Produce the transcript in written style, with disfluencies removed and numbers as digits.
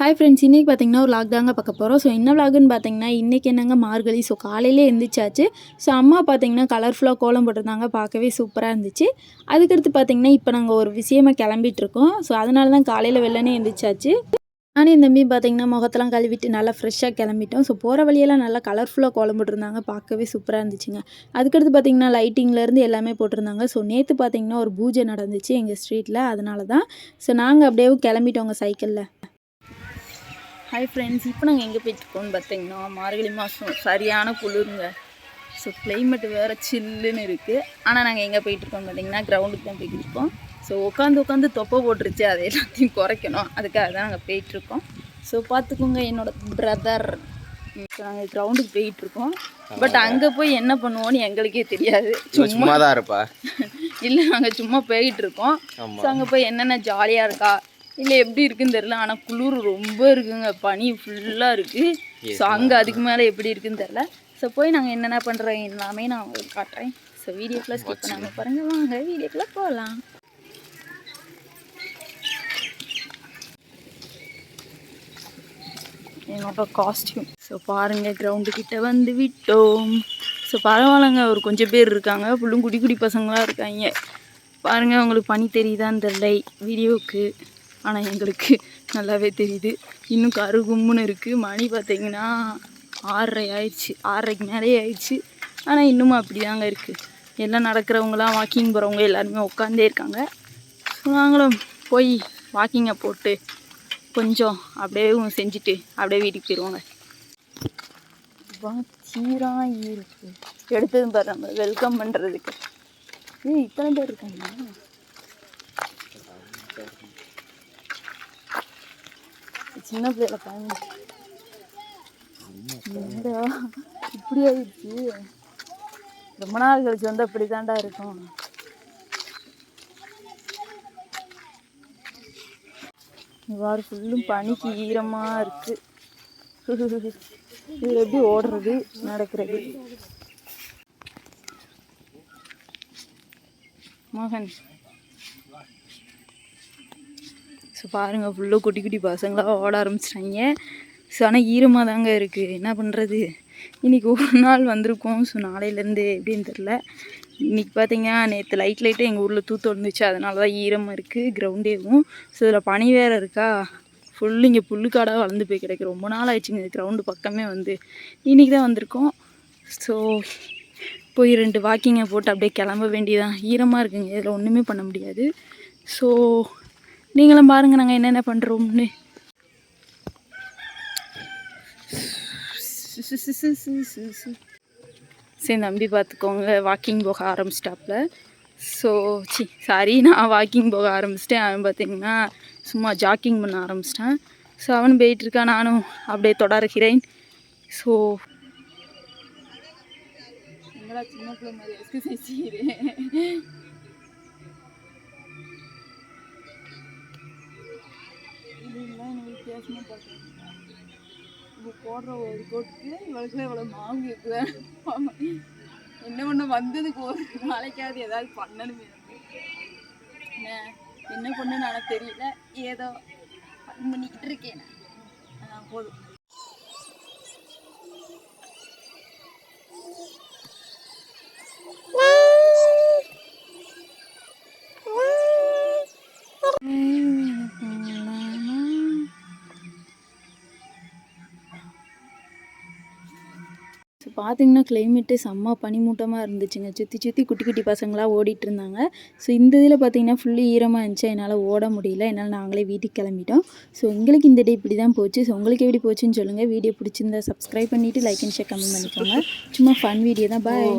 Hi friends, இன்றைக்கி பார்த்தீங்கன்னா ஒரு வ்ளாக் தாங்க பார்க்க போகிறோம். ஸோ என்ன வ்ளாகுன்னு பார்த்தீங்கன்னா இன்றைக்கி என்னங்க மார்கழி. ஸோ காலையிலே எழுந்திரிச்சாச்சு. ஸோ அம்மா பார்த்தீங்கன்னா கலர்ஃபுல்லாக கோலம் போட்டிருந்தாங்க, பார்க்கவே சூப்பராக இருந்துச்சு. அதுக்கடுத்து பார்த்தீங்கன்னா இப்போ நாங்கள் ஒரு விஷயமா கிளம்பிட்டுருக்கோம். ஸோ அதனால தான் காலையில் வெள்ளனே எழுந்திரிச்சாச்சு. நானும் இந்த தம்பி பார்த்தீங்கன்னா முகத்தெல்லாம் கழுவிட்டு நல்லா ஃப்ரெஷ்ஷாக கிளம்பிட்டோம். ஸோ போகிற வழியெல்லாம் நல்லா கலர்ஃபுல்லாக கோலம் போட்டிருந்தாங்க, பார்க்கவே சூப்பராக இருந்துச்சுங்க. அதுக்கடுத்து பார்த்தீங்கன்னா லைட்டிங்லேருந்து எல்லாமே போட்டிருந்தாங்க. ஸோ நேற்று பார்த்தீங்கன்னா ஒரு பூஜை நடந்துச்சு எங்கள் ஸ்ட்ரீட்டில், அதனால தான். ஸோ நாங்கள் அப்படியே கிளம்பிட்டோங்க சைக்கிளில். ஹாய் ஃப்ரெண்ட்ஸ், இப்போ நாங்கள் எங்கே போயிட்டுருக்கோம்னு பார்த்தீங்கன்னா மார்கழி மாதம் சரியான குளிருங்க. ஸோ கிளைமேட் வேறு சில்லுன்னு இருக்குது. ஆனால் நாங்கள் எங்கே போயிட்டுருக்கோம்னு பார்த்தீங்கன்னா கிரவுண்டுக்கு தான் போய்கிட்டு இருக்கோம். ஸோ உட்காந்து தொப்பை போட்டுருச்சு, அதை எல்லாத்தையும் குறைக்கணும், அதுக்காக தான் நாங்கள் போயிட்டுருக்கோம். ஸோ பார்த்துக்கோங்க என்னோடய பிரதர். நாங்கள் கிரவுண்டுக்கு போயிட்டுருக்கோம். பட் அங்கே போய் என்ன பண்ணுவோன்னு எங்களுக்கே தெரியாது. சும்மா தான் இருப்பா இல்லை, நாங்கள் சும்மா போயிட்டுருக்கோம். ஸோ அங்கே போய் என்னென்ன ஜாலியாக இருக்கா இல்லை எப்படி இருக்குன்னு தெரில. ஆனால் குளிர் ரொம்ப இருக்குங்க, பனி ஃபுல்லாக இருக்குது. ஸோ அங்கே அதுக்கு மேலே எப்படி இருக்குன்னு தெரில. ஸோ போய் நாங்கள் என்னென்ன பண்ணுறோம் எல்லாமே நான் உங்களுக்கு காட்டுறேன். ஸோ வீடியோக்குள்ளே ஸ்கிப் பண்ணாமல் பாருங்கள், வாங்க வீடியோக்குள்ளே போகலாம். என்னோட காஸ்டியூம். ஸோ பாருங்கள், கிரவுண்டுக்கிட்ட வந்து விட்டோம். ஸோ பரவாயில்லைங்க, ஒரு கொஞ்சம் பேர் இருக்காங்க, ஃபுல்லும் குடி குடி பசங்களாக இருக்காங்க. பாருங்கள், உங்களுக்கு பனி தெரியுதான்னு தெரில வீடியோவுக்கு, ஆனால் எங்களுக்கு நல்லாவே தெரியுது. இன்னும் கருகும்முன்னு இருக்குது. மணி பார்த்திங்கன்னா 6:30 ஆயிடுச்சு, 6:30க்கு மேலே ஆயிடுச்சு. ஆனால் இன்னமும் அப்படி தாங்க இருக்குது. எல்லாம் நடக்கிறவங்களாம், வாக்கிங் போகிறவங்க எல்லாருமே உட்காந்தே இருக்காங்க. ஸோ நாங்களும் போய் வாக்கிங்கை போட்டு கொஞ்சம் அப்படியே செஞ்சுட்டு அப்படியே வீட்டுக்கு போயிடுவாங்க. சீராக இருக்குது எடுத்ததும் பாரு, நம்ம வெல்கம் பண்ணுறதுக்கு. இத்தனை பேர் இருக்காங்க. சின்ன பிள்ளைல பாருங்க, இப்படி ஆயிடுச்சு. ரொம்ப நாள் கழிச்சு வந்து அப்படி தாண்டா இருக்கும். இவ்வாறு ஃபுல்லும் பனிக்கு ஈரமாக இருக்குது. இதில் எப்படி ஓடுறது நடக்கிறது. மகன் ஸோ பாருங்கள், ஃபுல்லாக குட்டி குட்டி பசங்களாக ஓட ஆரம்பிச்சிட்டாங்க. ஸோ ஆனால் ஈரமாக தாங்க இருக்குது, என்ன பண்ணுறது. இன்றைக்கி ஒரு நாள் வந்திருக்கோம். ஸோ நாளையிலேருந்து எப்படின்னு தெரில. இன்றைக்கி பார்த்தீங்கன்னா நேற்று லைட்டாக எங்கள் ஊரில் தூத்து வந்துச்சு, அதனால தான் ஈரமாக இருக்குது கிரவுண்டேவும். ஸோ இதில் பனி வேறு இருக்கா, ஃபுல்லு இங்கே புல்லுக்காடாக வளர்ந்து போய் கிடைக்கும். ரொம்ப நாள் ஆயிடுச்சுங்க கிரவுண்டு பக்கமே வந்து. இன்றைக்கி தான் வந்திருக்கோம். ஸோ போய் 2 வாக்கிங்கை போட்டு அப்படியே கிளம்ப வேண்டியதான். ஈரமாக இருக்குங்க, இதில் ஒன்றுமே பண்ண முடியாது. ஸோ நீங்களும் பாருங்கள் நாங்கள் என்னென்ன பண்ணுறோம்னு. சரி நம்பி பார்த்துக்கோங்க, வாக்கிங் போக ஆரம்பிச்சிட்டாப்புல. ஸோ நான் வாக்கிங் போக ஆரம்பிச்சிட்டேன். அவன் பார்த்திங்கன்னா சும்மா ஜாக்கிங் பண்ண ஆரம்பிச்சிட்டேன். ஸோ அவனும் போயிட்டுருக்கான், நானும் அப்படியே தொடர்கிறேன். ஸோ என்னடா சின்ன பிள்ளை மாதிரி எக்ஸசைஸ் செய்கிறேன். வித்தியாசமாக பார்க்குறேன். இப்போ போடுற ஒரு கோட்டுக்கு இவளுக்குலாம் இவ்வளோ மாவு கேட்குவேன். என்ன பண்ண வந்ததுக்கு ஒரு நாளைக்காவது ஏதாவது பண்ணணுமே. என்ன பண்ணுன்னு எனக்கு தெரியல, ஏதோ பண்ணிக்கிட்டு இருக்கேன். போதும். ஸோ பார்த்திங்கன்னா கிளைமேட்டு செம்ம பனிமூட்டமாக இருந்துச்சுங்க. சுற்றி குட்டி குட்டி பசங்களாக ஓடிட்டு இருந்தாங்க. ஸோ இந்த இதில் பார்த்திங்கன்னா ஃபுல்லு ஈரமாக இருந்துச்சு, என்னால் ஓட முடியல. என்னால் நாங்களே வீட்டுக்கு கிளம்பிட்டோம். ஸோ எங்களுக்கு இந்த டே இப்படி தான் போச்சு. ஸோ உங்களுக்கு எப்படி போச்சுன்னு சொல்லுங்கள். வீடியோ பிடிச்சிருந்தா சப்ஸ்கிரைப் பண்ணிவிட்டு லைக் அண்ட் ஷேர் கமெண்ட் பண்ணிக்கோங்க. சும்மா ஃபன் வீடியோ தான். பாய்.